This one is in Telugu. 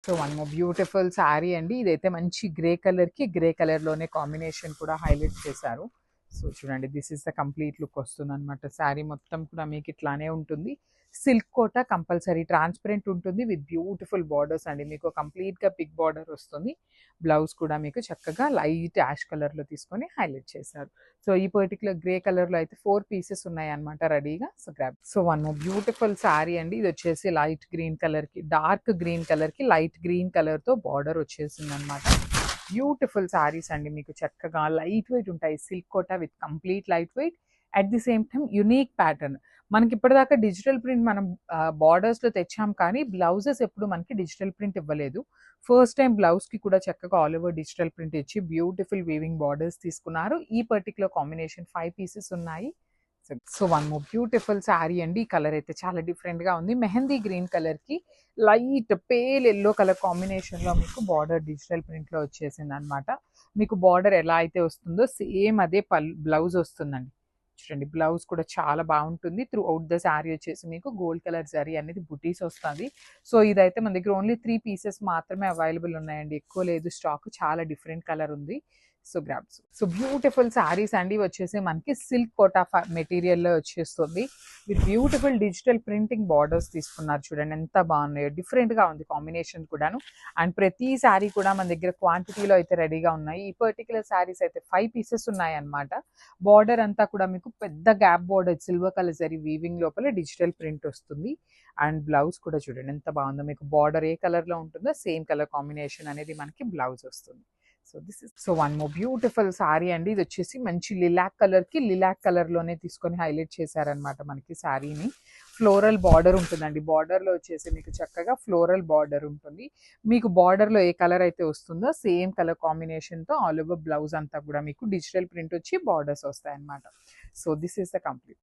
So one more beautiful sari అండి. ఇదైతే మంచి గ్రే కలర్‌కి గ్రే కలర్‌లోనే కాంబినేషన్ కూడా హైలైట్ చేశారు. సో చూడండి this is the complete look వస్తుందనమాట. శారీ మొత్తం కూడా మీకు ఇట్లానే ఉంటుంది. సిల్క్ కోట కంపల్సరీ ట్రాన్స్పరెంట్ ఉంటుంది విత్ బ్యూటిఫుల్ బార్డర్స్ అండి. మీకు కంప్లీట్‌గా బిగ్ బార్డర్ వస్తుంది. బ్లౌజ్ కూడా మీకు చక్కగా లైట్ యాష్ కలర్‌లో తీసుకొని హైలైట్ చేశారు. సో ఈ పర్టిక్యులర్ గ్రే కలర్‌లో అయితే 4 పీసెస్ ఉన్నాయన్నమాట రెడీగా. So grab. So one more beautiful sari అండి. ఇది వచ్చేసి లైట్ గ్రీన్ కలర్‌కి డార్క్ గ్రీన్ కలర్‌కి లైట్ గ్రీన్ కలర్‌తో బార్డర్ వచ్చేసిందనమాట. బ్యూటిఫుల్ శారీస్ అండి. మీకు చక్కగా లైట్ వెయిట్ ఉంటాయి. Silk Kota with complete light weight. At the same time unique pattern. మనకి ఇప్పటిదాకా డిజిటల్ ప్రింట్ మనం బార్డర్స్‌లో తెచ్చాం కానీ బ్లౌజెస్ ఎప్పుడు మనకి డిజిటల్ ప్రింట్ ఇవ్వలేదు. ఫస్ట్ టైం బ్లౌజ్‌కి కూడా చక్కగా ఆల్ ఓవర్ డిజిటల్ ప్రింట్ ఇచ్చి బ్యూటిఫుల్ వీవింగ్ బార్డర్స్ తీసుకున్నారు. ఈ పర్టిక్యులర్ కాంబినేషన్ 5 పీసెస్ ఉన్నాయి. So one more beautiful sari అండి. ఈ కలర్ అయితే చాలా డిఫరెంట్‌గా ఉంది. మెహందీ గ్రీన్ కలర్‌కి లైట్ పేల్ యెల్లో కలర్ కాంబినేషన్‌లో మీకు బార్డర్ డిజిటల్ ప్రింట్‌లో వచ్చేసిందనమాట. మీకు బార్డర్ ఎలా అయితే వస్తుందో సేమ్ అదే బ్లౌజ్ వస్తుందండి. చూడండి బ్లౌజ్ కూడా చాలా బాగుంటుంది. త్రూ అవుట్ ద శారీ వచ్చేసి మీకు గోల్డ్ కలర్ జరీ అనేది బుటీస్ వస్తుంది. సో ఇదైతే మన దగ్గర ఓన్లీ 3 పీసెస్ మాత్రమే అవైలబుల్ ఉన్నాయండి. ఎక్కువ లేదు స్టాక్. చాలా డిఫరెంట్ కలర్ ఉంది. So grabs. So beautiful saris అండి. వచ్చేసి మనకి సిల్క్ కోటా మెటీరియల్లో వచ్చేస్తుంది. With beautiful digital printing borders తీసుకున్నారు. చూడండి ఎంత బాగున్నాయో. డిఫరెంట్‌గా ఉంది కాంబినేషన్ కూడాను. అండ్ ప్రతి శారీ కూడా మన దగ్గర క్వాంటిటీలో అయితే రెడీగా ఉన్నాయి. ఈ పర్టిక్యులర్ శారీస్ అయితే 5 పీసెస్ ఉన్నాయన్నమాట. బార్డర్ అంతా కూడా మీకు పెద్ద gap border silver colour zari weaving లోపల డిజిటల్ ప్రింట్ వస్తుంది. అండ్ బ్లౌజ్ కూడా చూడండి ఎంత బాగుందో. మీకు బార్డర్ ఏ కలర్‌లో ఉంటుందో సేమ్ కలర్ కాంబినేషన్ అనేది మనకి బ్లౌజ్ వస్తుంది. So one more beautiful sorry అండి. ఇది వచ్చేసి మంచి లిలాక్ కలర్‌కి లిలాక్ కలర్‌లోనే తీసుకొని హైలైట్ చేశారనమాట మనకి శారీని. ఫ్లోరల్ బార్డర్ ఉంటుందండి. బార్డర్‌లో వచ్చేసి మీకు చక్కగా ఫ్లోరల్ బార్డర్ ఉంటుంది. మీకు బార్డర్‌లో ఏ కలర్ అయితే వస్తుందో సేమ్ కలర్ కాంబినేషన్‌తో ఆల్ ఓవర్ బ్లౌజ్ అంతా కూడా మీకు డిజిటల్ ప్రింట్ వచ్చి బార్డర్స్ వస్తాయన్నమాట. So this is the complete.